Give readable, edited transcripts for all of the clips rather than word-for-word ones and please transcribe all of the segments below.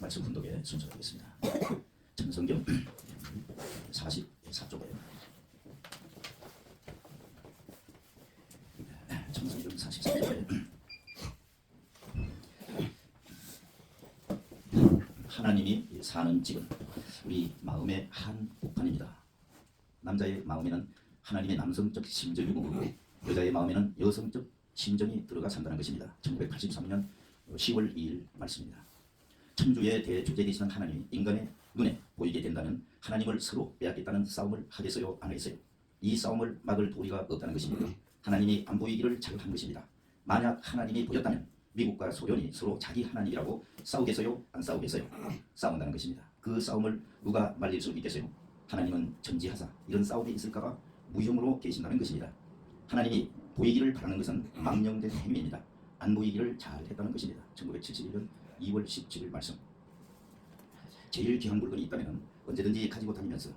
말씀 분독의 순서가 되겠습니다. 천성경 44쪽에 천성경 44쪽에 하나님이 사는 집은 우리 마음의 한 복판입니다. 남자의 마음에는 하나님의 남성적 심정이 머물고 여자의 마음에는 여성적 심정이 들어가 산다는 것입니다. 1983년 10월 2일 말씀입니다. 천주의 대주제 되시는 하나님이 인간의 눈에 보이게 된다면 하나님을 서로 빼앗겠다는 싸움을 하겠어요? 안 하겠어요? 이 싸움을 막을 도리가 없다는 것입니다. 하나님이 안 보이기를 잘한 것입니다. 만약 하나님이 보였다면 미국과 소련이 서로 자기 하나님이라고 싸우겠어요? 안 싸우겠어요? 싸운다는 것입니다. 그 싸움을 누가 말릴 수 있겠어요? 하나님은 전지하사 이런 싸움이 있을까봐 무형으로 계신다는 것입니다. 하나님이 보이기를 바라는 것은 망령된 행위입니다. 안 보이기를 잘했다는 것입니다. 1971년 2월 17일 말씀. 제일 귀한 물건이 있다면 언제든지 가지고 다니면서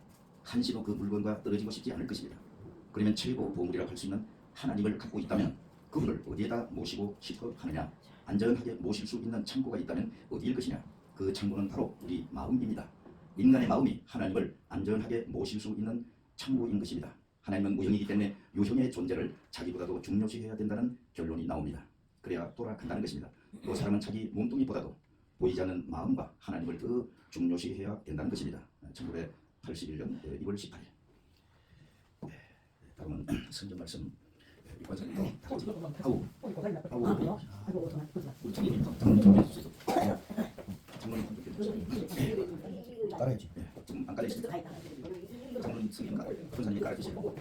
한시도 그 물건과 떨어지고 싶지 않을 것입니다. 그러면 최고 보물이라고 할 수 있는 하나님을 갖고 있다면 그분을 어디에다 모시고 싶어 하느냐? 안전하게 모실 수 있는 창고가 있다면 어디일 것이냐? 그 창고는 바로 우리 마음입니다. 인간의 마음이 하나님을 안전하게 모실 수 있는 창고인 것입니다. 하나님은 무형이기 때문에 유형의 존재를 자기보다도 중요시해야 된다는 결론이 나옵니다. 그래야 돌아간다는 것입니다. 또 사람은 자기 몸뚱이보다도 보이지 않는 마음과 하나님을 더 중요시해야 된다는 것입니다. 1981년 2월 18일. 다음은 성경 말씀. 깔아야지. 지금 안 깔려있습니다. 장로님 성경 권사님이 깔아주시고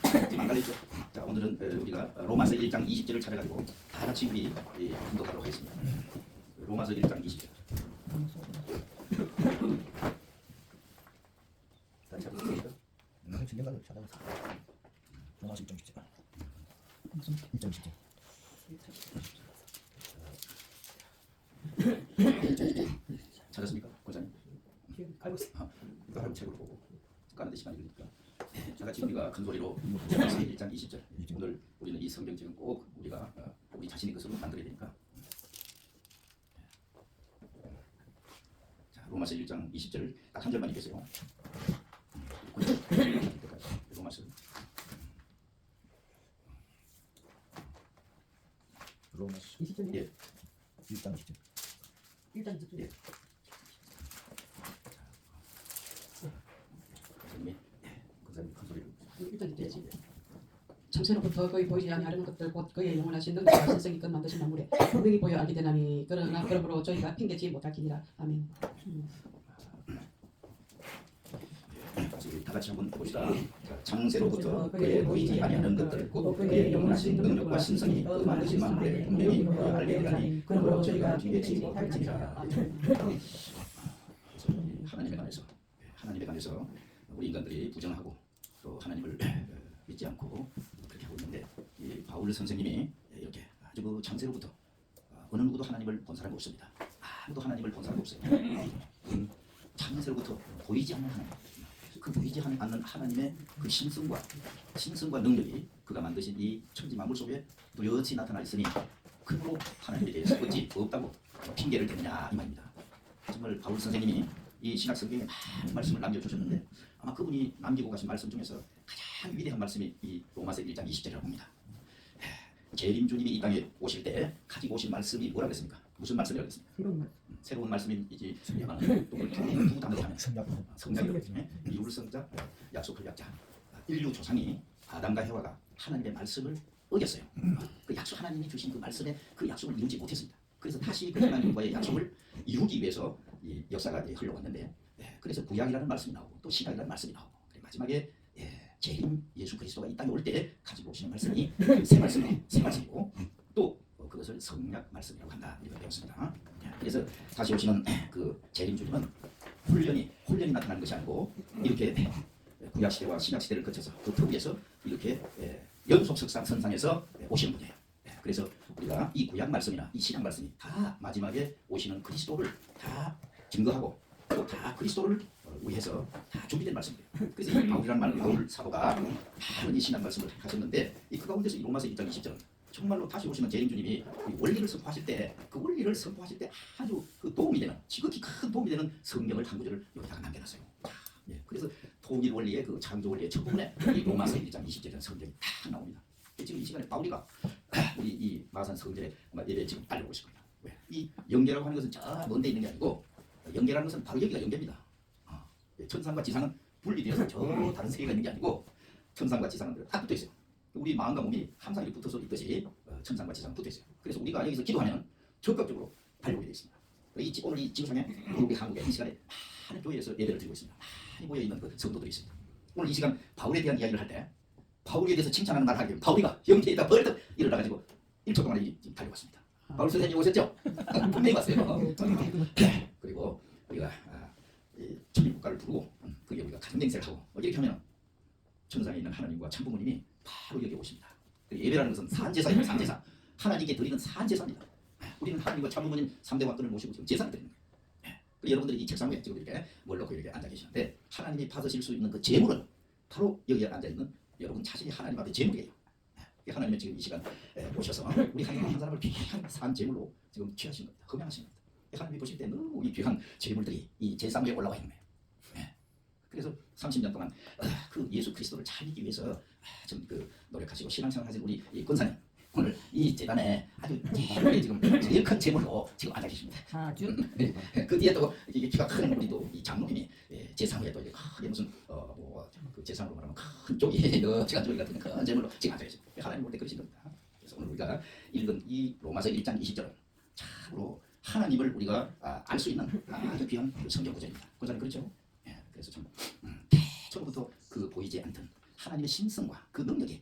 지금 안 깔려있죠. 자, 오늘은 우리가 로마서 1장 20절을 찾아가지고 다 같이 우리 분독하도록 하겠습니다. 로마서 1장 20절. 다시 찾아보겠습니다. 성경가를 찾아보세요. 로마서 1장 10절. 무슨 1장 10절. 찾았습니까, 권사님? 알고 있어요. 다른 책으로 보고 까는 시간이 걸리니까 자, 같이 우리가 큰 소리로 로마서 1장 20절. 오늘 우리는 이 성경책은 꼭 우리가 우리 자신의 것으로 만들어야 되니까. 자, 로마서 1장 20절 딱 한 절만 읽겠어요. 로마서 로마서 20절. 예. 1장 10절. 1장 20절. 예. 권사님이 권사님 큰 소리로 1장 20절. 창세로부터 그의 보이지 아니하는 것들 곧 그의 영원하신 능력과 신성이 끈 만드신 만물에 분명히 보여 알게 되나니 그러므로 저희가 핑계지 못할지니라. 아멘. 다 같이 한번 봅시다. 창세로부터 그의 보이지 아니하는 것들 곧 그의 영원하신 능력과 신성이 그 만드신 만물에 분명히 알게 되나니 그러므로 저희가 핑계지 못할지니라. 하나님에 관해서 우리 인간들이 부정하고 또 하나님을 믿지 않고 그렇게 하고 있는데 이 바울 선생님이 이렇게 아주 그 창세로부터 어느 누구도 하나님을 본 사람이 없습니다. 아무도 하나님을 본 사람이 없어요. 창세로부터 보이지 않는 하나님, 그 보이지 않는 하나님의 그 신성과 능력이 그가 만드신 이 천지 만물 속에 뚜렷이 나타나 있으니 그로 하나님에 대해서 어찌 없다고 핑계를 대느냐 이 말입니다. 정말 바울 선생님이 이 신약 성경에 많은 말씀을 남겨주셨는데 아마 그분이 남기고 가신 말씀 중에서 가장 위대한 말씀이 이 로마서 1장 20절이라고 합니다. 재림주님이 이 땅에 오실 때 가지고 오신 말씀이 뭐라고 했습니까? 무슨 말씀이라고 했습니까? 새로운 말씀이지 성경은 두 단어로 하면 성약이라고 했죠. 이룰 성자, 약속할 약자. 인류 조상이 아담과 해와가 하나님의 말씀을 어겼어요. 그 약속 하나님이 주신 그 말씀에 그 약속을 이루지 못했습니다. 그래서 다시 그 하나님과의 약속을 이루기 위해서 이 역사가 흘러왔는데 그래서 구약이라는 말씀이 나오고 또 신약이라는 말씀이 나오고 마지막에 재림 예수 그리스도가 이 땅에 올 때 가지고 오시는 말씀이 새 말씀이고 또 그것을 성약 말씀이라고 한다 이렇게 배웠습니다. 그래서 다시 오시는 그 재림 주님은 훈련이 나타나는 것이 아니고 이렇게 구약 시대와 신약 시대를 거쳐서 그 터위에서 이렇게 연속 선상에서 오시는 분이에요. 그래서 우리가 이 구약 말씀이나 이 신약 말씀이 다 마지막에 오시는 그리스도를 다 증거하고 또 다 그리스도를 위해서 다 준비된 말씀이에요. 그래서 이 바울이라는 바울 사도가 많은 이 신약 말씀을 하셨는데 그 가운데서 이 로마서 1장 20절은 정말로 다시 오시는 재림주님이 이 원리를 선포하실 때 그 원리를 선포하실 때 아주 그 도움이 되는 지극히 큰 도움이 되는 성경을 한 구절을 여기다가 남겨놨어요. 예, 그래서 통일 원리의 그 창조 원리의 첫 부분에 이 로마서 1장 20절에 성경이 딱 나옵니다. 지금 이 시간에 바울이가 우리 이 마산 성전에 예배 지금 달려오고 있을 겁니다. 왜? 이 연계라고 하는 것은 저 먼데 있는 게 아니고 연계라는 것은 바로 여기가 연계입니다. 천상과 지상은 분리되어서 저 다른 세계가 있는 게 아니고 천상과 지상은 딱 붙어 있어요. 우리 마음과 몸이 항상 이렇게 붙어서 있듯이 천상과 지상은 붙어 있어요. 그래서 우리가 여기서 기도하면 적극적으로 달려오게 되어 있습니다. 오늘 이 지구상에 우리 한국에 이 시간에 많은 교회에서 예배를 드리고 있습니다. 많이 모여 있는 그 성도들이 있습니다. 오늘 이 시간 바울에 대한 이야기를 할 때 바울에 대해서 칭찬하는 말을 하게 되면 바울이가 연계에다 벌떡 일어나가지고 1초 동안 달려왔습니다. 바울 선생님 오셨죠? 분명히 왔어요. 그리고 우리가 천민국가를 부르고 그게 우리가 가정맹세를 하고 이렇게 하면 천상에 있는 하나님과 참부모님이 바로 여기 오십니다. 예배라는 것은 산제사입니다. 산제사. 하나님께 드리는 산제사입니다. 우리는 하나님과 참부모님 3대 왕권을 모시고 지금 제사를 드리는 거예요. 여러분들이 이 책상 위에 지금 이렇게 멀놓고 이렇게 앉아 계시는데 하나님이 받으실 수 있는 그 제물은 바로 여기에 앉아있는 여러분 자신이 하나님 앞에 제물이에요. 하나님은 지금 이 시간 오셔서 우리 한 사람을 귀한 산 제물로 지금 취하신 겁니다. 흠양하신 겁니다. 하나님이 보실 때 너무 이 귀한 제물들이 이 제상 위에 올라와 있는 거예요. 그래서 30년 동안 그 예수 그리스도를 잘 믿기 위해서 좀 그 노력하시고 신앙생활 하신 우리 이 권사님 오늘 이 재단에 아주 지금 제일 큰 제물로 지금 앉아 계십니다. 아주 그 뒤에 또 이게 키가 큰 우리 또 이 장로님이 제상 위에 또 이게 크게 무슨 그 제상으로 말하면 큰 쪽이 시간 쪽이 같은 큰 제물로 지금 앉아 계십니다. 하나님 볼 때 그러신 겁니다. 그래서 오늘 우리가 읽은 이 로마서 1장 20절은 참으로 하나님을 우리가 알 수 있는 아주 귀한 성경 구절입니다. 권사님 그렇죠? 그래서 참 처음부터 그 보이지 않던 하나님의 신성과 그 능력이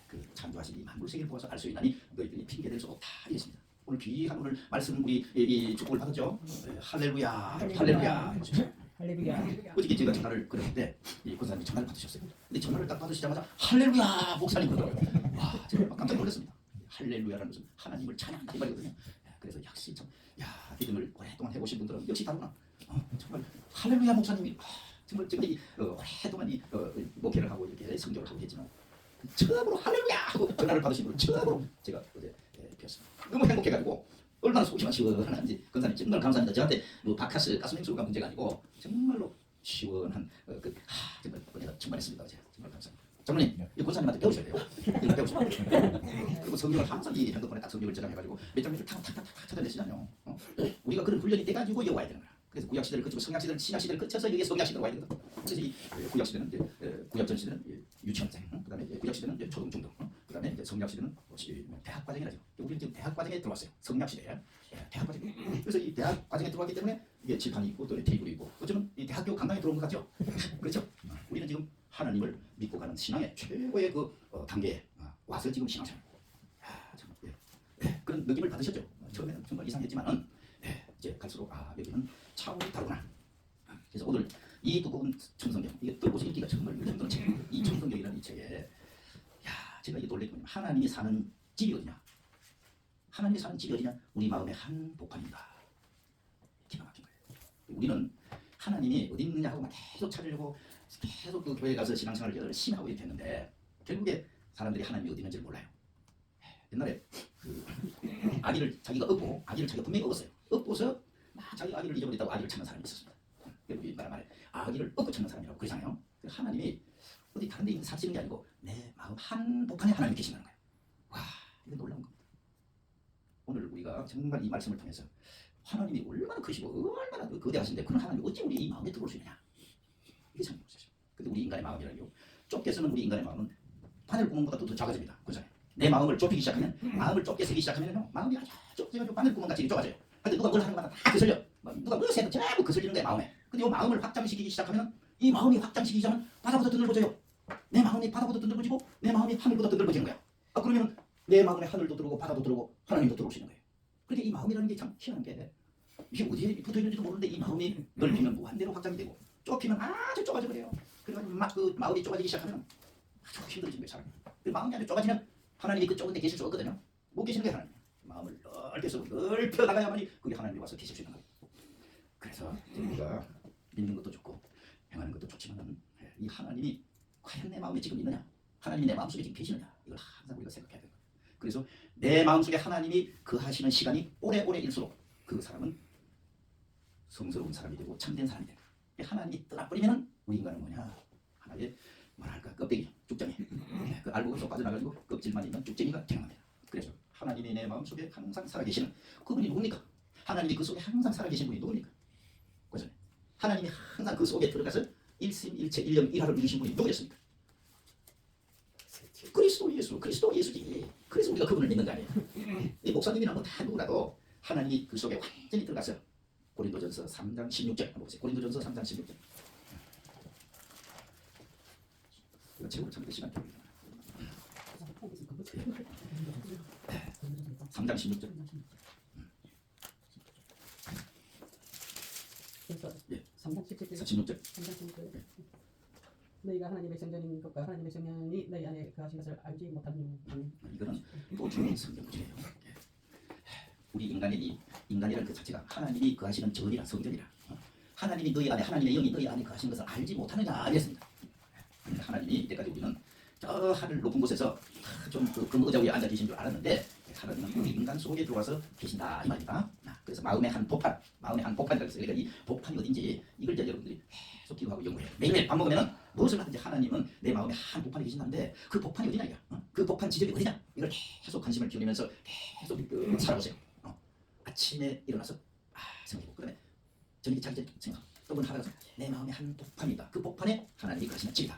그 창조하신 이 만물 세계를 보아서 알 수 있나니 너희들이 핑계댈 수 없다 이랬습니다. 오늘 귀한 오늘 말씀 우리 이 축복을 받았죠. 할렐루야 할렐루야. 할렐루야. 어저께 제가 전화를 걸었는데 이 권사님이 전화를 받으셨어요. 근데 전화를 딱 받으시자마자 할렐루야 목사님 그러더라고요. 와 제가 막 깜짝 놀랐습니다. 할렐루야라는 것은 하나님을 찬양한다 이 말이거든요. 그래서 역시 참 믿음을 오랫동안 해보신 분들은 역시 다르구나. 정말 할렐루야 목사님이 정말 제가 오랫동안 목회를 하고 이렇게 성교를 하고 했지만 처음으로 할렐루야 하고 전화를 받으신 분을 처음으로 제가 어제 뵀습니다. 너무 행복해가지고 얼마나 속이 시원한지 권사님 정말 감사합니다. 저한테 뭐 바카스 가스맹수가 문제가 아니고 정말로 시원한 정말 은혜가 충만했습니다. 어제 정말 감사합니다. 장로님, 이 권사님한테 배우셔야 돼요. 이거 배우셔야 돼요. 그리고 성경을 항상 이 핸드폰에 딱 성경을 저장해가지고 몇 장면을 탁탁탁탁 찾아내시잖아요. 우리가 그런 훈련이 돼가지고 여기 와야 되는 거야. 그래서 구약 시대를 거치고 성약 시대를 신약 시대를 거쳐서 여기 성약 시대로 와야 되거든. 그래서 이 구약 시대는 이제 구약 전 시대는 유치원생, 그다음에 구약 시대는 이제 초등 중등, 그다음에 이제 성약 시대는 대학 과정이라죠. 우리는 지금 대학 과정에 들어왔어요. 성약 시대에 대학 과정. 그래서 이 대학 과정에 들어왔기 때문에 이게 칠판이 있고 또 테이블이 있고 어쩌면 이 대학교 강당에 들어온 것 같죠. 그렇죠. 우리는 지금 하나님을 믿고 가는 신앙의 최고의 그 단계에 와서 지금 신앙생활. 그런 느낌을 받으셨죠. 처음에는 정말 이상했지만은 이제 갈수록 여기는 차원이 다르구나. 그래서 오늘 이 두꺼운 청성경 이게 뜯고서 읽기가 정말 힘든 책이에요. 이 청성경이라는 이 책에 제가 이게 놀랄 거예요. 하나님이 사는 집이 어디냐? 하나님이 사는 집이 어디냐? 우리 마음의 한 복판입니다. 기가 막힌 거예요. 우리는 하나님이 어디 있느냐 하고 막 계속 찾으려고 계속 그 교회 가서 신앙생활을 열심히 하고 이렇게 했는데 결국에 사람들이 하나님이 어디 있는지를 몰라요. 옛날에 그 아기를 자기가 업고 아기를 자기가 분명히 업었어요. 업고서 막 자기 아기를 잊어버렸다고 아기를 찾는 사람이 있었습니다. 여러분이 말에 아기를 업고 찾는 사람이라고 그러잖아요. 하나님이 어디 다른 데 있는 사시는 게 아니고 내 마음 한복판에 하나님이 계시는 거예요. 와 이거 놀라운 겁니다. 오늘 우리가 정말 이 말씀을 통해서 하나님이 얼마나 크시고 얼마나 거대하신데 그런 하나님이 어찌 우리 이 마음에 들어올 수 있느냐 이게 참 무엇이죠. 근데 우리 인간의 마음이라요 좁게 쓰는 우리 인간의 마음은 바늘 구멍보다 더 작아집니다. 그죠? 내 마음을 좁히기 시작하면 마음을 좁게 쓰기 시작하면요 마음이 아주 좁아지고 바늘 구멍같이 좁아져요. 근데 누가 뭘 하는 거마다 다 거슬려. 누가 뭘 해도 전부 거슬리는 거야 마음에. 근데 이 마음을 확장시키기 시작하면 이 마음이 확장시키기 시작하면 바다보다 더 넓어져요. 내 마음이 바다보다 더 넓어지고 내 마음이 하늘보다 더 넓어지는 거야. 그러면 내 마음에 하늘도 들어오고 바다도 들어오고 하나님도 들어올 수 있는 거예요. 그러니까 이 마음이라는 게 참 희한한 게 이게 어디에 붙어 있는지도 모르는데 이 마음이 넓히면 무한대로 확장이 되고 좁히면 아주 좁아져 버려요. 그래가지고 막 그 마음이 좁아지기 시작하면 아주 힘들어지는 거예요 사람이. 그 마음이 아주 좁아지면 하나님이 그 좁은 데 계실 수 없거든요. 못 계시는 게 하나님. 마음을 넓게 써 넓혀 나가야만이 그게 하나님이 와서 계실 수 있는 거예요. 그래서 우리가 믿는 것도 좋고 행하는 것도 좋지만 이 하나님이 과연 내 마음에 지금 있느냐? 하나님이 내 마음속에 지금 계시느냐? 이걸 항상 우리가 생각해야 돼요. 그래서 내 마음속에 하나님이 거하시는 시간이 오래오래일수록 그 사람은 성스러운 사람이 되고 참된 사람이 된다. 하나님이 떠나버리면 우리 인간은 뭐냐? 하나의 뭐랄까 껍데기, 죽정이. 그 알고 쏙 빠져나가지고 껍질만 있는 죽정이가 되어갑니다. 그래서 하나님이 내 마음속에 항상 살아계시는 그분이 누굽니까? 하나님이 그 속에 항상 살아계신 분이 누굽니까? 그죠? 하나님이 항상 그 속에 들어가서 일심일체 일령일하를 이루신 분이 누구였습니까? 그리스도 예수, 그리스도 예수지. 그래서 우리가 그분을 믿는 거 아니에요. 이 목사님이나 뭐 다 누구라도 하나님이 그 속에 완전히 들어가서 고린도전서 3장 16절 한번 보세요. 고린도전서 3장 16절. 이거 제목을 참 시간 좀 3장 16절. 그래서 예. 3장 17절 16절. 3장 16절 너희가 하나님의 성전인 것과 하나님의 성령이 너희 안에 거하신 것을 알지 못하니 이거는 또 중요한 성경 구절이에요. 우리 인간이라는 그 자체가 하나님이 거하시는 전이라 성전이라. 하나님이 너희 안에 하나님의 영이 너희 안에 거하시는 것을 알지 못하느냐 이랬습니다. 하나님이 이때까지 우리는 저 하늘 높은 곳에서 좀그 의자 위에 앉아 계신 줄 알았는데 하나님은 우리 인간 속에 들어와서 계신다 이 말입니다. 그래서 마음의 한 복판, 마음의 한 복판이라고 했어요. 그러니까 이 복판이 어딘지 이걸 이제 여러분들이 계속 기도하고 연구해요. 매일매일 밥 먹으면은 무엇을 하든지 하나님은 내 마음의 한 복판에 계신다는데 그 복판이 어디냐 이거? 그 복판 지점이 어디냐? 이걸 계속 관심을 기울이면서 계속 살아보세요. 아침에 일어나서 생각해보고 그다음에 저녁에 자기 전에 생각 또 하다가 내 마음의 한 복판이다. 그 복판에 하나님이 거하시는 집이다.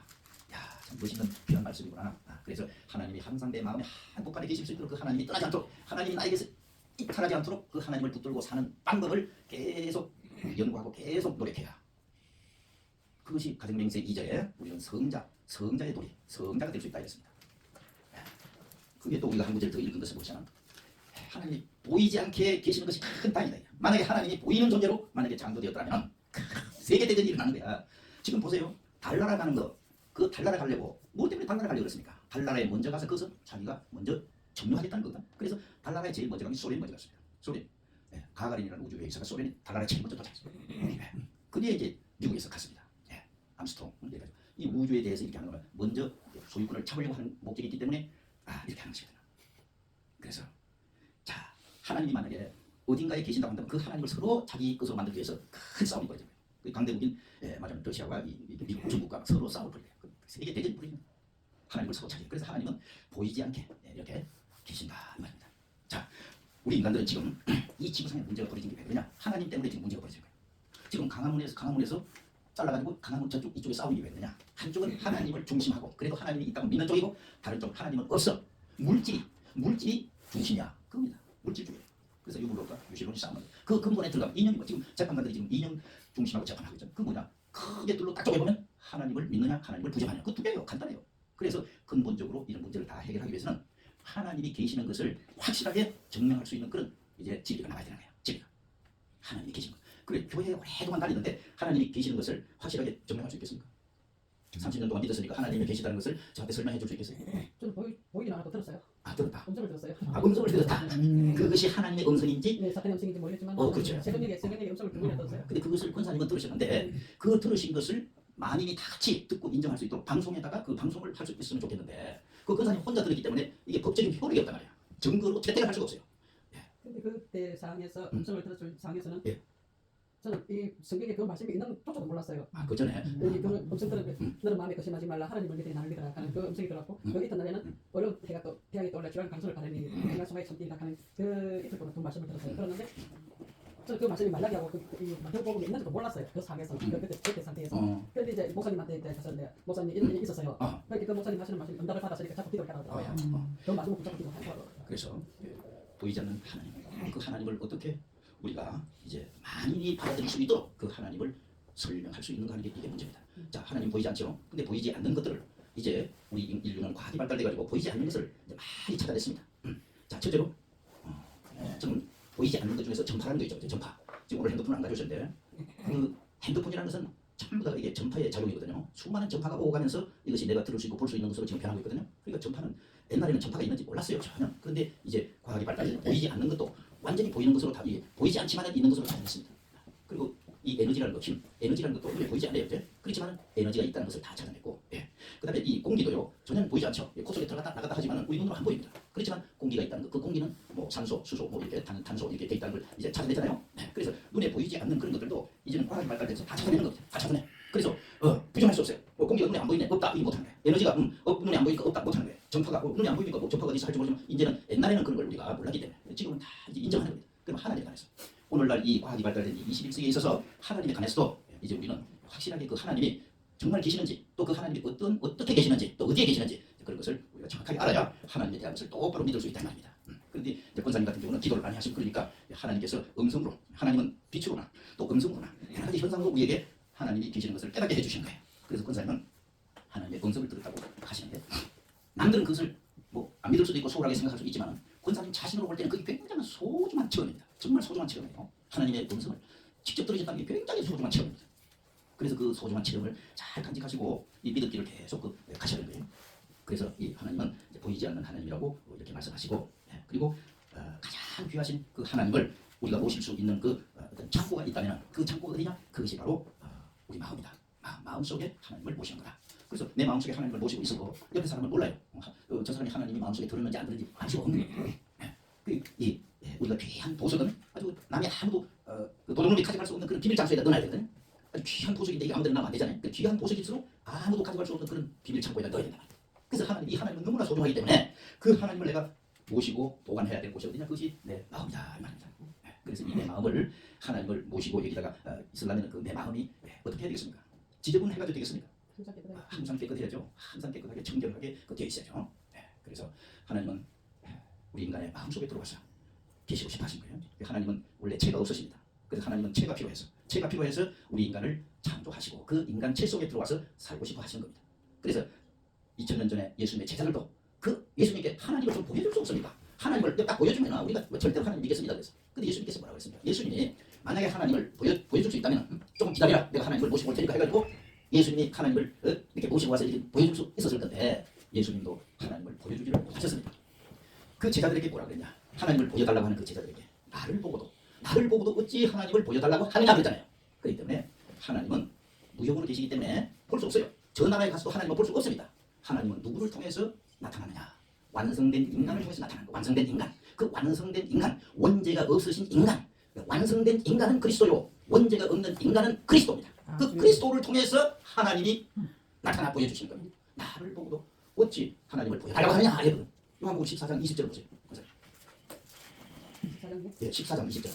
야, 참 멋있는 귀한 말씀이구나. 그래서 하나님이 항상 내 마음의 한 복판에 계실 수 있도록 그 하나님이 떠나지 않도록 하나님이 나에게서 이탈하지 않도록 그 하나님을 붙들고 사는 방법을 계속 연구하고 계속 노력해야. 그것이 가정명세 2절에 우리는 성자의 도리, 성자가 될 수 있다 이랬습니다. 그게 또 우리가 한 구절 더 읽은 것을 보시면 하나님이 보이지 않게 계시는 것이 큰 다행이다. 만약에 하나님이 보이는 존재로 만약에 창조되었다면 세계대전이 일어나는 거야. 지금 보세요. 달나라 가는 거, 그 달나라 가려고 뭐 때문에 달나라 가려고 그랬습니까? 달나라에 먼저 가서 그것을 자기가 먼저 점령하겠다는 거다. 그래서 달나라에 제일 먼저 간 게 소련이 먼저 갔습니다. 소련. 가가린이라는 우주여행사가 소련이 달나라에 제일 먼저 도착했습니다. 그 뒤에 이제 미국에서 갔습니다. 암스트롱. 이 우주에 대해서 이렇게 하는 거는 먼저 소유권을 잡으려고 하는 목적이 있기 때문에 이렇게 하는 것이거든요. 그래서 자, 하나님이 만약에 어딘가에 계신다고 한다면 그 하나님을 서로 자기 것으로 만들기 위해서 큰 싸움이 벌어져요. 그 강대국인 말하자면 러시아와 미국, 중국과 서로 싸움을 벌여요. 세계 대전이 벌어집니다. 하나님을 서로 찾아요. 그래서 하나님은 보이지 않게 이렇게 계신다 이 말입니다. 자, 우리 인간들은 지금 이 지구상에 문제가 벌어진 게 왜 그러냐? 하나님 때문에 지금 문제가 벌어진 거예요. 지금 강화문에서 잘라가지고 강화문 저쪽 이쪽에 싸우는 게 왜 그러냐? 한쪽은 하나님을 중심하고 그래도 하나님이 있다고 믿는 쪽이고 다른 쪽 하나님은 없어. 물질이 중심이야. 그겁니다. 물질주의. 그래서 유물론과 유실론이 싸우는 그 근본에 들어가면 이념이 지금 재판관들이 지금 이념 중심하고 재판하고 있잖아요. 그 뭐냐? 크게 둘로 딱 쪼개보면 하나님을 믿느냐 하나님을 부정하냐. 그 두 개예요. 간단해요. 그래서 근본적으로 이런 문제를 다 해결하기 위해서는 하나님이 계시는 것을 확실하게 증명할 수 있는 그런 이제 진리가 나와야 되는 거예요. 진리가. 하나님이 계신 것. 그래 교회에 오랫동안 다니는데 하나님이 계시는 것을 확실하게 증명할 수 있겠습니까? 30년 동안 믿었으니까 하나님이 계시다는 것을 저한테 설명해 줄 수 있겠어요? 저는 보이긴 않아도 들었어요. 들었다. 음성을 들었어요. 음성을 들었다. 그것이 하나님의 음성인지 네, 사탄의 음성인지 모르겠지만 그렇죠. 새벽녘에 음성을 듣고 들었어요. 근데 그것을 권사님은 들으셨는데 그 들으신 것을 만인이 다 같이 듣고 인정할 수 있도록 방송에다가 그 방송을 할 수 있으면 좋겠는데 그 권사님 혼자 들었기 때문에 이게 법적인 효력이 없단 말이야. 증거로 채택을 할 수가 없어요. 근데 그때 상황에서 음성을 들었을 상황에서는 예. 저는 이 성경에 그 말씀이 있는 조차도 몰랐어요. 그 전에 그 음성 들은 너는 마음에 거심하지 말라 하나님을 믿으니 나를 믿어라 하는 그 음성이 들어갔고 그 이튿 날에는 어려운 해가 또 태양이 떠올라 주한 강수를 가르니 내가 소마에 참기다 하는 그 이틀 동안 그 말씀을 들었어요. 그런데 저는 그 말씀이 말라기하고 이 마태복음에 있는지도 몰랐어요. 그 상황에서 그때 상태에서. 그런데 이제 목사님한테 이제 가서 목사님 이런 일이 있었어요. 그러니까 그 목사님 하시는 말씀 응답을 받았으니까 자꾸 기도를 하더라고요. 그 말씀을 붙잡고 기도하더라고요. 그래서 보이지 않는 하나님, 그 하나님을 어떻게 우리가 이제 만인이 받아들일 수 있도록 그 하나님을 설명할 수 있는가 하는 게 이게 문제입니다. 자, 하나님 보이지 않죠? 근데 보이지 않는 것들을 이제 우리 인류는 과학이 발달돼가지고 보이지 않는 것을 이제 많이 찾아냈습니다. 자, 첫째로 지금 보이지 않는 것 중에서 전파라는 거 있죠. 전파. 지금 오늘 핸드폰을 안 가져오셨는데 그 핸드폰이라는 것은 전부 다 이게 전파의 작용이거든요. 수많은 전파가 오고 가면서 이것이 내가 들을 수 있고 볼 수 있는 것으로 지금 변하고 있거든요. 그러니까 전파는 옛날에는 전파가 있는지 몰랐어요. 전혀. 그런데 이제 과학이 발달해서 보이지 않는 것도 완전히 보이는 것으로 다 보이지 않지만 있는 것으로 찾아냈습니다. 그리고 이 에너지라는 것, 힘, 에너지라는 것도 우리가 보이지 않아요. 이제? 그렇지만 에너지가 있다는 것을 다 찾아냈고 그다음에 이 공기도요 전혀 보이지 않죠. 코 속에 들어갔다 나갔다 하지만은 우리 눈으로 안 보입니다. 그렇지만 공기가 있다는 거, 그 공기는 뭐 산소, 수소, 뭐 이렇게 탄소 이렇게 돼 있다는 걸 이제 찾아냈잖아요. 그래서 눈에 보이지 않는 그런 것들도 이제는 과학이 발달돼서 다 찾아내는 겁니다. 다 찾아내. 그래서 부정할 수 없어요. 공기가 눈에 안 보이네, 없다, 이거 못하는 거예요. 에너지가 눈에 안 보이니까 없다, 못하는 거예요. 전파가 눈에 안 보이니까 뭐 전파가 어디서 할지 모르지만 이제는 옛날에는 그런 걸 우리가 몰랐기 때문에 지금은 다 이제 인정하는 겁니다. 그럼 하나님에 관해서 오늘날 이 과학이 발달된 이 21세기에 있어서 하나님에 관해서도 이제 우리는 확실하게 그 하나님이 정말 계시는지 또 그 하나님이 어떻게 계시는지 또 어디에 계시는지 그런 것을 우리가 정확하게 알아야 하나님에 대한 것을 똑바로 믿을 수 있다는 말입니다. 그런데 이제 권사님 같은 경우는 기도를 많이 하시고 그러니까 하나님께서 음성으로 하나님은 빛으로나 또 음성으로나 여러 가지 현상으로 우리에게 하나님이 계시는 것을 깨닫게 해주시는 거예요. 그래서 권사님은 하나님의 음성을 들었다고 하시는데 남들은 그것을 뭐 안 믿을 수도 있고 소홀하게 생각할 수도 있지만 권사님 자신으로 볼 때는 그게 굉장히 소중한 체험입니다. 정말 소중한 체험이에요. 하나님의 음성을 직접 들으셨다는 게 굉장히 소중한 체험입니다. 그래서 그 소중한 체험을 잘 간직하시고 이 믿을 길을 계속 가셔야 되는 거예요. 그래서 이 하나님은 이제 보이지 않는 하나님이라고 이렇게 말씀하시고 그리고 가장 귀하신 그 하나님을 우리가 모실 수 있는 그 어떤 창고가 있다면 그 창고가 어디냐? 그것이 바로 우리 마음이다. 마음속에 하나님을 모시는 거다. 그래서 내 마음속에 하나님을 모시고 있어도 옆에 사람은 몰라요. 저 사람이 하나님이 마음속에 들었는지 안 들었는지 알 수가 없는 거예요. 우리가 귀한 보석은 아주 남이 아무도 그 도둑놈이 가져갈 수 없는 그런 비밀 장소에다 넣어야 되거든요. 아주 귀한 보석인데 이게 아무데나 넣으면 안 되잖아요. 그 귀한 보석일수록 아무도 가져갈 수 없는 그런 비밀 창고에다 넣어야 된다. 그래서 이 하나님은 너무나 소중하기 때문에 그 하나님을 내가 모시고 보관해야 될 곳이 어디냐? 그것이 내 마음이다 이 말입니다. 그래서 이 내 마음을 하나님을 모시고 여기다가 있으려면 그 내 마음이 어떻게 해야 되겠습니까? 지저분해가지고 되겠습니까? 항상 깨끗해야죠. 항상 깨끗하게 청결하게 되어 있어야죠. 그래서 하나님은 우리 인간의 마음속에 들어와서 계시고 싶어 하신 거예요. 하나님은 원래 죄가 없으십니다. 그래서 하나님은 죄가 필요해서 우리 인간을 창조하시고 그 인간 죄 속에 들어와서 살고 싶어 하시는 겁니다. 그래서 2000년 전에 예수님의 제자들도 그 예수님께 하나님을 좀 보여줄 수 없습니까? 하나님을 딱 보여주면 우리가 절대로 하나님 믿겠습니다. 그래서 근데 예수님께서 뭐라고 했습니까? 예수님이 만약에 하나님을 보여줄 수 있다면 조금 기다려라. 내가 하나님을 모시고 올 테니까 해가지고 예수님이 하나님을 이렇게 모시고 와서 이렇게 보여줄 수 있었을 건데 예수님도 하나님을 보여주지를 못하셨습니다. 그 제자들에게 뭐라 그랬냐? 하나님을 보여달라고 하는 그 제자들에게 나를 보고도 어찌 하나님을 보여달라고 하느냐 그랬잖아요. 그렇기 때문에 하나님은 무형으로 계시기 때문에 볼 수 없어요. 저 나라에 가서도 하나님을 볼 수 없습니다. 하나님은 누구를 통해서 나타나느냐? 완성된 인간을 통해서 나타나는 거. 완성된 인간. 그 완성된 인간, 원죄가 없으신 인간. 완성된 인간은 그리스도요. 원죄가 없는 인간은 그리스도입니다. 그 그리스도를 통해서 하나님이 나타나 보여주시는 겁니다. 나를 보고도 어찌 하나님을 보여달라고 하느냐? 여러분. 요한복음 14장 20절 보세요. 14장 20절.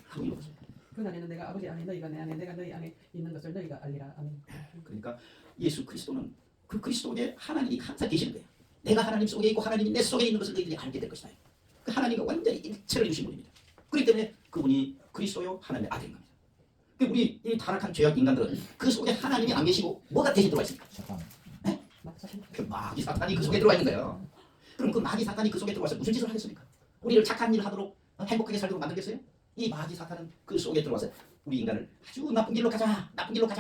하고 읽어보세요. 그날에는 내가 아버지 안에 너희가 내 안에 내가 너희 안에 있는 것을 너희가 알리라. 아멘. 그러니까 예수 그리스도는 그 그리스도에 하나님이 항상 계시는 거예요. 내가 하나님 속에 있고 하나님이 내 속에 있는 것을 너희들이 알게 될 것이다. 그 하나님과 완전히 일체를 이루신 분입니다. 그렇기 때문에 그분이 그리스도요 하나님의 아들인 겁니다. 우리 이 타락한 죄악 인간들은 그 속에 하나님이 안 계시고 뭐가 대신 들어와 있습니까? 그 마귀 사탄이 그 속에 들어와 있는 거예요. 그럼 그 마귀 사탄이 그 속에 들어와서 무슨 짓을 하겠습니까? 우리를 착한 일을 하도록 행복하게 살도록 만들겠어요? 이 마귀 사탄은 그 속에 들어와서 우리 인간을 아주 나쁜 길로 가자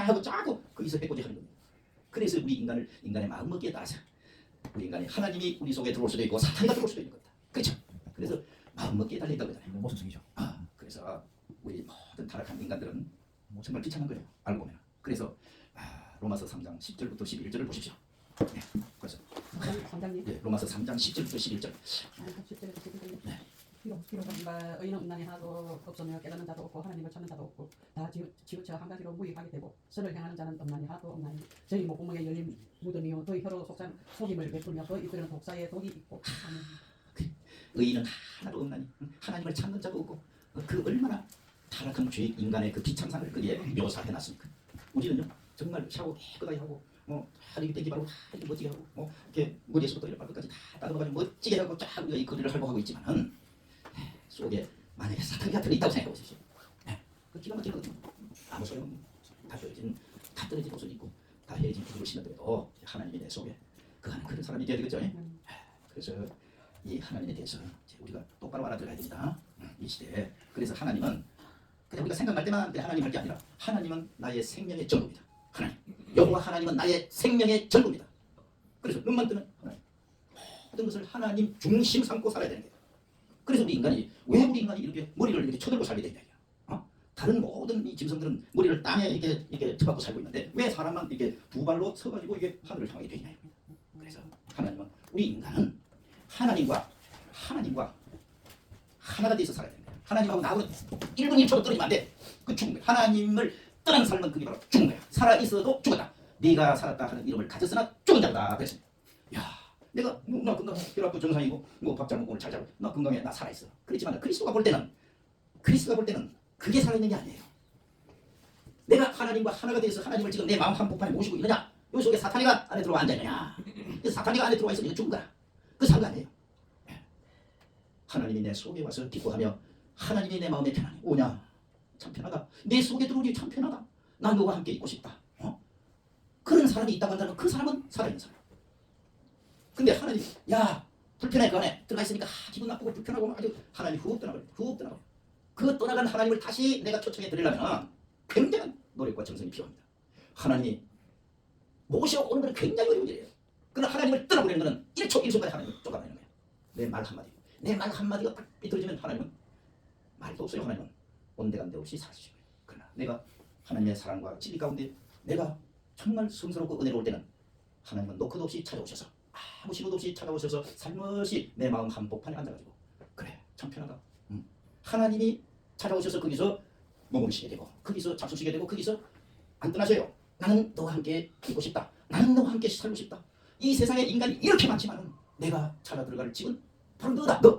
하고 자꾸 거기서 해코지 하는 겁니다. 그래서 우리 인간의 마음먹기에 따라서 우리 인간이 하나님이 우리 속에 들어올 수도 있고 사탄이 들어올 수도 있는 겁니다. 그렇죠? 그래서 마음먹기에 달려있다고 그러잖아요. 무슨 속이죠? 그래서 우리 모든 타락한 인간들은 정말 비참한 거예요. 알고 보면. 그래서 로마서 3장 10절부터 11절을 보십시오. 네, 그래서 선장님. 네, 로마서 3장 10절부터 11절. 네. 의인은 없나니 하나도 없으며 깨닫는 자도 없고 하나님을 찾는 자도 없고 다 지구처 한 가지로 무익하게 되고 선을 행하는 자는 없나니 하나도 없나니 저희 목구멍에 열린 무덤이요 너희 혀로 속임을 베풀며 그 입술에는 독사의 독이 있고 의인은 하나도 없나니 하나님을 찾는 자도 없고 그 얼마나 타락한 죄 인간의 그 비참상을 거기에 묘사해놨습니까? 우리는요 정말 샤워 깨끗하게 하고 이렇게 땡기 바르고 이렇게 멋지게 하고 이렇게 머리에서부터 이렇게 발끝까지 다 따듬어가지고 멋지게 하고 쫙 이 거리를 활보하고 있지만은 속에 만약에 사탄이 같은 게 있다고 생각해 보십시오. 그 기가 막히거든요. 아무 소용 다 떨어진 옷을 입고 다 헤어진 구두를 신었더라도 하나님이 내 속에 그 안에 그런 사람이 되어야 되겠죠. 그래서 이 하나님에 대해서 우리가 똑바로 알아들어야 됩니다. 이 시대에. 그래서 하나님은 그냥 우리가 생각날 때만 하나님 할 게 아니라 하나님은 나의 생명의 전부입니다. 하나님. 여호와 하나님은 나의 생명의 전부입니다. 그래서 눈만 뜨면 하나님. 모든 것을 하나님 중심 삼고 살아야 되는 거예요. 그래서 우리 인간이 왜 우리 인간이 이렇게 머리를 이렇게 쳐들고 살게 되냐? 다른 모든 이 짐승 사람들은 머리를 땅에 이렇게 쳐박고 살고 있는데 왜 사람만 이렇게 두 발로 서가지고 이게 하늘을 향하게 되냐. 그래서 하나님은 우리 인간은 하나님과 하나가 돼서 살아야 됩니다. 하나님하고 나하고는 1분 1초도 떨어지면 안 돼. 그 죽은 거야. 하나님을 떠난 삶은 그게 바로 죽은 거야. 살아 있어도 죽었다. 네가 살았다 하는 이름을 가졌으나 죽은 자다. 그랬습니다. 야, 내가 나 건강해, 혈압도 정상이고 뭐 밥 잘 먹고 오늘 잘 자고 나 건강해, 나 살아 있어. 그렇지만 그리스도가 볼 때는 그게 살아 있는 게 아니에요. 내가 하나님과 하나가 돼서 하나님을 지금 내 마음 한복판에 모시고 있느냐? 요 속에 사탄이가 안에 들어와 앉아 있느냐? 그래서 사탄이가 안에 들어와 있으면 죽은 거야. 그 산 거 아니에요. 하나님이 내 속에 와서 기뻐하며 하나님이 내 마음에 편안히 오냐? 참 편하다. 내 속에 들어오니 참 편하다. 난 너와 함께 있고 싶다. 그런 사람이 있다고 한다면 그 사람은 살아있는 사람. 근데 하나님, 야, 불편해 그 안에 들어가 있으니까 기분 나쁘고 불편하고 아주 하나님 훅 떠나버려. 그 떠나간 하나님을 다시 내가 초청해 드리려면 굉장한 노력과 정성이 필요합니다. 하나님이 모셔오는 건 굉장히 어려운 일이에요. 그러나 하나님을 떠나버리는 것은 1초 1순간에 하나님을 쫓아내는 거예요. 내 말 한마디가 딱 삐뚤어지면 하나님은 말도 없어요. 하나님은 온데간데 없이 사라지죠. 그러나 내가 하나님의 사랑과 진리 가운데 내가 정말 성스럽고 은혜로울 때는 하나님은 노크도 없이 찾아오셔서 아무 신호도 없이 찾아오셔서 살며시 내 마음 한복판에 앉아가지고 그래 참 편하다. 하나님이 찾아오셔서 거기서 몸을 쉬게 되고 거기서 잠수 쉬게 되고 거기서 안 떠나셔요. 나는 너와 함께 있고 싶다. 나는 너와 함께 살고 싶다. 이 세상에 인간이 이렇게 많지만은 내가 찾아 들어갈 집은 바로 너다. 너.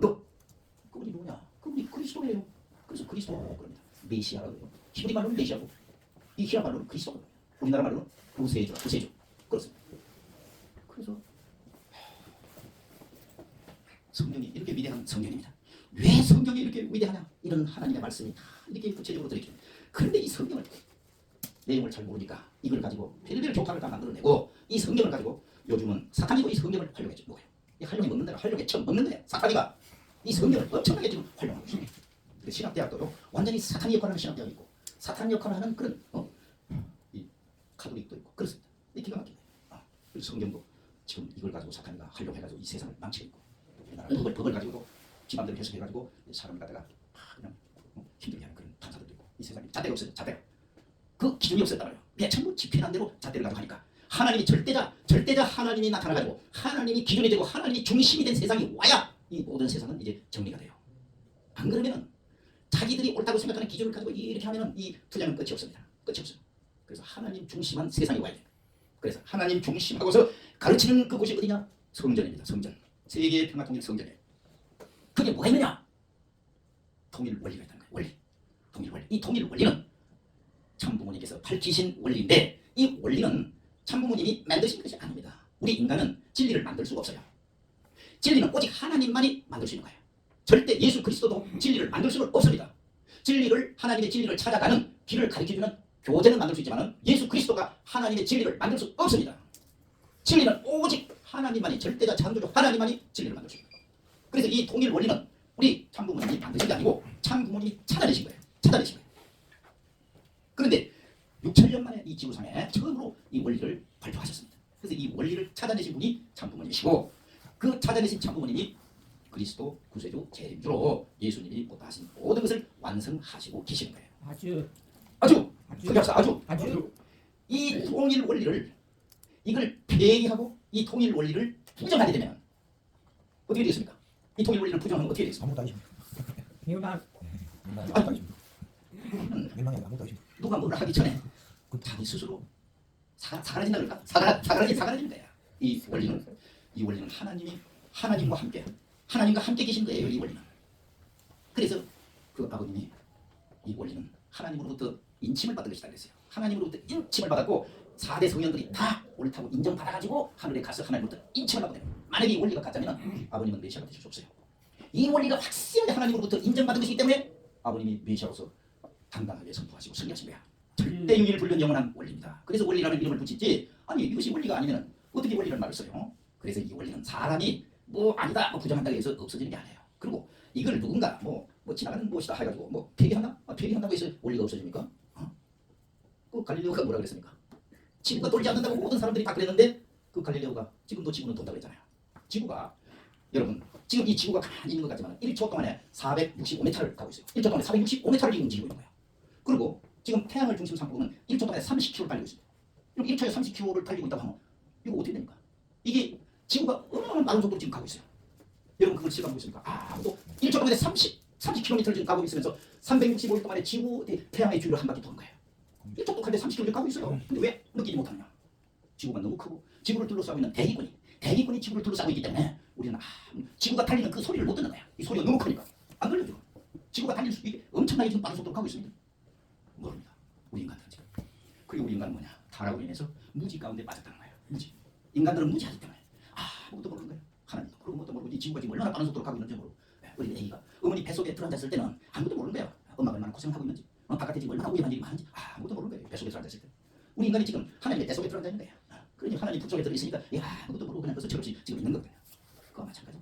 그분이 누구냐? 그분이 그리스도예요. 그래서 그리스도라고 그럽니다. 메시아라고 해요. 히브리 말로는 메시아고 이 히라 말로는 그리스도고 우리나라 말로는 구세주 그렇습니다. 그래서 성경이 이렇게 위대한 성경입니다. 왜 성경이 이렇게 위대하냐? 이런 하나님의 말씀이 다 이렇게 구체적으로 들어있죠. 그런데 이 성경을 내용을 잘 모르니까 이걸 가지고 별별 교파를 다 만들어내고 이 성경을 가지고 요즘은 사탄이고 이 성경을 활용해 먹어요. 이 활용해 먹는 데가 활용해 처음 먹는 거예요. 사탄이가 이 성경을 엄청나게 지금 활용하고 있어요. 신학대학도 완전히 사탄이 역할을 하는 신학대학이 있고 사탄 역할을 하는 그런 이 가톨릭도 있고 그렇습니다. 이 기가 막히네. 그래서 성경도 지금 이걸 가지고 사탄이가 활용해가지고 이 세상을 망치고 있고 우리나라 법을 가지고도 지맘대로 해석해가지고 사람을 갖다가 그냥 힘들게 하는 그런 판사들도 있고 이 세상에 잣대가 없어요. 잣대가 그 기준이 없었단 말이에요. 전부 집행한 대로 잣대를 가지고 하니까 하나님이 절대자 하나님이 나타나가지고 하나님이 기준이 되고 하나님이 중심이 된 세상이 와야 이 모든 세상은 이제 정리가 돼요. 안 그러면은 자기들이 옳다고 생각하는 기준을 가지고 이렇게 하면은 이 투자는 끝이 없습니다. 끝이 없어요. 그래서 하나님 중심한 세상이 와야 돼요. 그래서 하나님 중심하고서 가르치는 그곳이 어디냐? 성전입니다. 성전. 세계의 평화 통일 성전이에요. 그게 뭐가 있느냐? 통일 원리가 있다는 거예요. 원리. 통일 원리. 이 통일 원리는 참부모님께서 밝히신 원리인데 이 원리는 참부모님이 만드신 것이 아닙니다. 우리 인간은 진리를 만들 수가 없어요. 진리는 오직 하나님만이 만들 수 있는 거예요. 절대 예수 그리스도도 진리를 만들 수는 없습니다. 하나님의 진리를 찾아가는 길을 가르쳐주는 교재는 만들 수 있지만 예수 그리스도가 하나님의 진리를 만들 수 없습니다. 진리는 오직 하나님만이 절대자 창조주 하나님만이 진리를 만들 수 있습니다. 그래서 이 통일 원리는 우리 참부모님이 만드신 게 아니고 참부모님이 찾아내신 거예요. 그런데 6,000년 만에 이 지구상에 처음으로 이 원리를 발표하셨습니다. 그래서 이 원리를 찾아내신 분이 참부모님이시고 그 찾아내신 참부모님이 그리스도 구세주 재림주로 예수님이 못하신 모든 것을 완성하시고 계시는 거예요. 아주 이 통일 원리를 이걸 폐기하고 이 통일 원리를 부정하게 되면 어떻게 되겠습니까? 이 통일 원리를 부정하면 어떻게 되겠습니까? 아무것도 아니십니다. 아무것도 아니십니다. 누가 뭐를 하기 전에 자기 스스로 사그라진다 그럴까? 사그라지는 거야. 이 원리는 하나님과 함께 계신 거예요. 이 원리는. 그래서 그 아버님이 이 원리는 하나님으로부터 인침을 받은 것이다 그랬어요. 하나님으로부터 인침을 받았고 4대 성령들이 다 옳다고 인정받아가지고 하늘에 가서 하나님으로부터 인침을 받게 돼요. 만약에 이 원리가 가짜면 아버님은 메시아가 되실 수 없어요. 이 원리가 확실하게 하나님으로부터 인정받은 것이기 때문에 아버님이 메시아로서 당당하게 선포하시고 승리하신 거야. 절대 유일을 불른 영원한 원리입니다. 그래서 원리라는 이름을 붙였지 아니 이것이 원리가 아니면 어떻게 원리라는 말을 써요? 그래서 이 원리는 사람이 뭐 아니다 부정한다고 해서 없어지는 게 아니에요. 그리고 이걸 누군가 뭐 지나가는 무엇이다 해가지고 뭐 폐기한다? 폐기한다고 해서 원리가 없어집니까? 그 갈릴레오가 뭐라 그랬습니까? 지구가 돌지 않는다고 모든 사람들이 다 그랬는데 그 갈릴레오가 지금도 지구는 돈다고 했잖아요. 지구가 여러분 지금 이 지구가 가만히 있는 것 같지만 1초 동안에 465m를 가고 있어요. 1초 동안에 465m를 움직이고 있는 거예요. 그리고 지금 태양을 중심 삼고 보면 1초 동안에 30km를 달리고 있습니다. 그럼 1초에 30km를 달리고 있다고 하면 이거 어떻게 됩니까? 이게 지구가 어마어마한 많은 속도로 지금 가고 있어요. 여러분 그걸 실감하고 있습니까? 아무도 1초 동안에 30km를 지금 가고 있으면서 365일 동안에 지구 태양의 주위를 한 바퀴 도는 거예요. 이 똑똑한데 30km 가고 있어요. 근데 왜 느끼지 못하느냐? 지구가 너무 크고 지구를 둘러싸고 있는 대기권이 지구를 둘러싸고 있기 때문에 우리는 지구가 달리는 그 소리를 못 듣는 거야. 이 소리가 너무 크니까 안 들려요. 지구가 달릴 수 이게 엄청나게 지금 빠른 속도로 가고 있습니다. 모릅니다. 우리 인간들은 지금. 그리고 우리 인간은 뭐냐? 타락으로 인해서 무지 가운데 빠졌다는 거예요. 무지. 인간들은 무지하기 때문에 아무것도 모르는 거예요. 하나님도 모르고 뭣도 모르고 이 지구가 지금 얼마나 빠른 속도로 가고 있는지 모르고 우리 애기가 어머니 뱃속에 들어앉았을 때는 아무것도 모르는 거예요. 엄마가 얼마나 고생을 하고 있는지 바깥에 지금 얼마나 위험한 일이 많은지 아무것도 모르는 거예요. 뱃속에 들어앉았을 때. 우리 인간이 지금 하나님의 뱃속에 들어앉아 있는 거예요. 그러니 하나님 품속에 들어있으니까 아무것도 모르고 그냥 그것처럼 지금 있는 거거든요. 그와 마찬가지.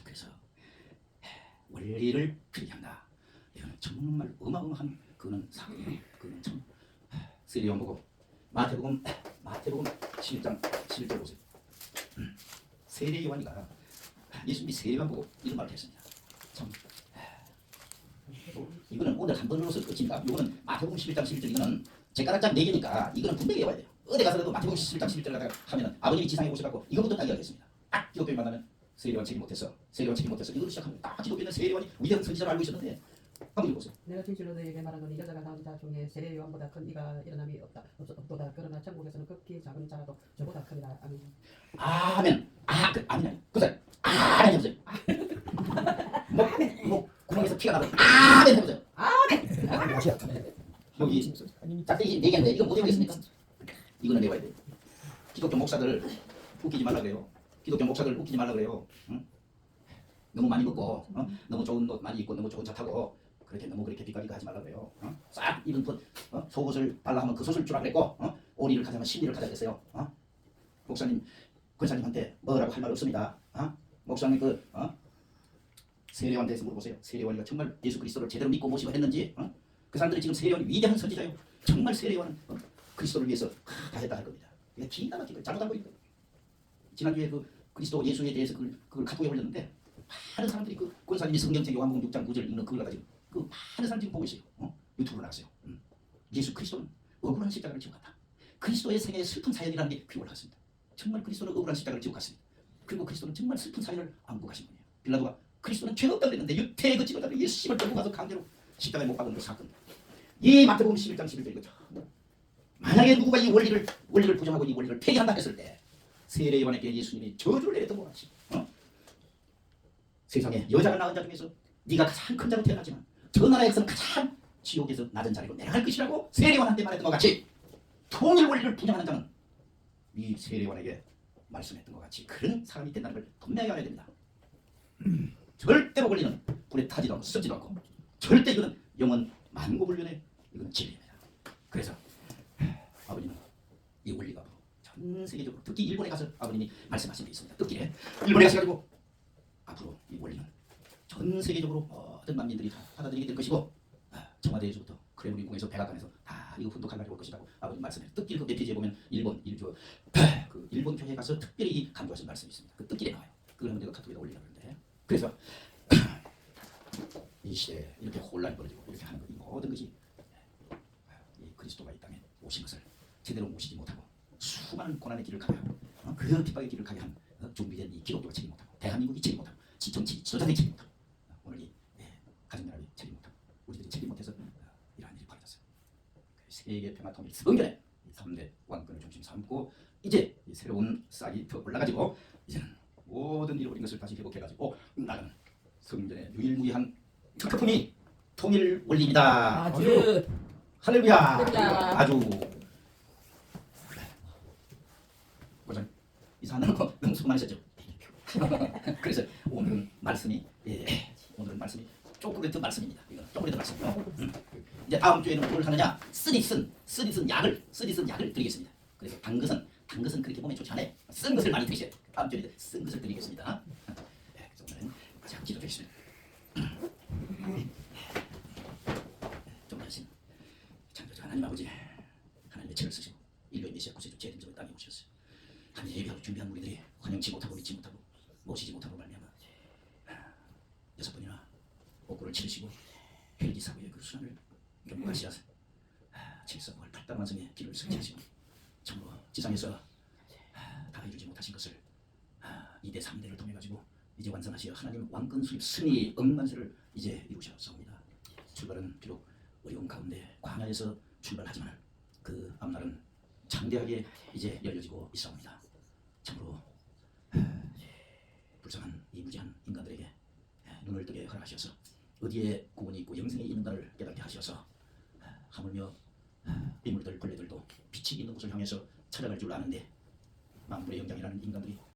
그래서 원리를 필요한다. 이거는 정말 어마어마한 그는 사건이에요. 그는 참 세리온 보고 마태복음 11장 11절 보세요. 세례 요한이가 예수님이 세례 요한 보고 이런 말을 했습니다. 참 이거는 오늘 한 번으로서 끝입니다. 이거는 마태복음 11장 11절 이거는 젓가락장 4개니까 이거는 분명히 외워야 돼요. 어디 가서라도 마태복음 11장 11절 가다가 하면은 아버님이 지상에 오셔갖고 이거부터 따기가 하겠습니다. 딱 기독교인 만나면 세례요한 책임 못했어. 세례요한 책임 못했어. 이걸로 시작합니다. 딱 기독교는 세례요한이 위대한 선지자를 알고 있었는데 한번 읽어보세요. 내가 진실로 너에게 말하노니 여자가 낳은 자 중에 세례 요한보다 큰 이가 일어남이 없도다. 그러나 천국에서는 극히 작은 자라도 저보다 크리라. 아멘. 아멘. 아멘. 그래. 아멘 해보세요. 뭐 구멍에서 피가 나고 아멘 해보세요. 맛이야. 여기 짝대기 4개인데 이거 못 외우겠습니까? 이거는 외워야 돼요. 기독교 목사들 웃기지 말라 그래요. 기독교 목사들 웃기지 말라 그래요. 응? 너무 많이 먹고 너무 좋은 옷 많이 입고 너무 좋은 차 타고 그렇게 너무 그렇게 비까비까 하지 말라 그래요. 싹 입은 속옷을 달라 하면 그 솥을 주라 그랬고 오리를 가자면 신리를 가자 그랬어요. 목사님 권사님한테 뭐라고 할 말 없습니다. 목사님 세례요한 대해서 물어보세요. 세례요한이가 정말 예수 그리스도를 제대로 믿고 모시고 했는지 그 사람들이 지금 세례요한이 위대한 선지자예요. 정말 세례요한은 그리스도를 위해서 다 했다 할 겁니다. 이게 기가 막히게 잘못 알고 있거든요. 지난주에 그 그리스도 예수에 대해서 그걸 카톡에 올렸는데 많은 사람들이 그 권사님이 성경책 요한복음 6장 9절 읽는 그걸 가지고 그 많은 사람들이 지금 보고 있어요. 유튜브로 나갔어요. 예수 그리스도는 억울한 십자가를 지고 갔다. 그리스도의 생애의 슬픈 사연이라는 게 귀에 올라갔습니다. 정말 그리스도는 억울한 십자가를 지고 갔습니다. 그리고 그리스도는 정말 슬픈 사연을 안고 가신 분이에요. 빌라도가 그리스도는 죄가 없다고 그랬는데 유태의 그 찍어다가 예수님을 끌고 가서 강제로 십자가에 못 박은 그 사건. 이 마태복음 11장 11절 이거죠. 만약에 누구가 이 원리를 부정하고 이 원리를 폐기한다 했을 때 세례 요한에게 예수님이 저주를 내렸던 것 같이 세상에 여자가 낳은 자 중에서 네가 가장 큰 자로 태어나지만 저 나라에서는 가장 지옥에서 낮은 자리로 내려갈 것이라고 세례 요한한테 말했던 것 같이 통일 원리를 부정하는 자는 이 세례 요한에게 말씀했던 것 같이 그런 사람이 된다는 걸 분명히 알아야 됩니다. 절대로 원리는 불에 타지도 않고 썩지도 않고 절대 이거는 영원 만고불변의 이거는 진리입니다. 그래서 아버님은 이 원리가 전 세계적으로 특히 일본에 가서 아버님이 말씀하신 게 있습니다. 뜻길에 일본에 가셔가지고 앞으로 이 원리는 전 세계적으로 모든 만민들이 다 받아들이게 될 것이고 청와대에서부터 크레므린궁에서 백악관에서 다 이거 훈독할 날이 올 것이라고 아버님 말씀해요. 뜻길 그 메시지에 보면 그 일본 교회에 가서 특별히 강조하신 말씀이 있습니다. 그 뜻길에 나와요. 그걸 한번 내가 카톡에다 올리려는데 그래서 이 시대에 이렇게 혼란이 벌어지고 이렇게 하는 것 이 모든 것이 이 그리스도가 이 땅에 오신 것을 제대로 모시지 못하고 수많은 고난의 길을 가게 하고 그 핍박의 길을 가게 한 준비된 이 기독교가 책임 못하고 대한민국이 책임 못하고 정치 지도자들이 책임 못하고 오늘 이 가정연합이 책임 못하고 우리들이 책임 못해서 이러한 일이 벌어졌어요. 세계 평화 통일 성결에 3대 왕권을 중심 삼고 이제 이 새로운 싹이 더 올라가지고 이제는 모든 잃어버린 것을 다시 회복해가지고 나는 성전의 유일무이한 특급품이 통일 원리입니다. 아주 할렐루야. 할렐루야. 아주 이 사람은 너무 수고 많으셨죠. 그래서 오늘은 말씀이 오늘은 말씀이 초콜릿 말씀입니다. 이거 초콜릿 말씀이요. 이제 다음 주에는 뭘 하느냐? 쓰디쓴 약을 드리겠습니다. 그래서 단 것은 그렇게 보면 좋지 않아요. 쓴 것을 많이 드리세요. 다음 주에 쓴 것을 드리겠습니다. 그래서 오늘은 가장 기도드리겠습니다. 좀 하신 창조자 하나님 아버지 하나님의 책을 쓰시고 인류의 메시아 구세주 재림적으로 땅에 오셨어요. 하나님 예배하러 준비한 우리들이 환영치 못하고 믿지 못하고 모시지 못하고 말미암아 6번이나 옥고를 치르시고 헬기 사고의 그 수단을 경고하시어서 질서와 발달 완성의 길을 설치하시고 참으로 지상에서 다 이루지 못하신 것을 2대 3대를 통해 가지고 이제 완성하시어 하나님 왕권 수립 승리 억만세를 이제 이루셨사옵니다. 출발은 비록 어려운 가운데 광야에서 출발하지만 그 앞날은 장대하게 이제 열려지고 있사옵니다. 참으로 불쌍한 이 무지한 인간들에게 눈을 뜨게 허락하셔서 어디에 구원이 있고 영생이 있는가를 깨닫게 하셔서 하물며 비물들 벌레들도 빛이 있는 곳을 향해서 찾아갈 줄 아는데 만물의 영장이라는 인간들이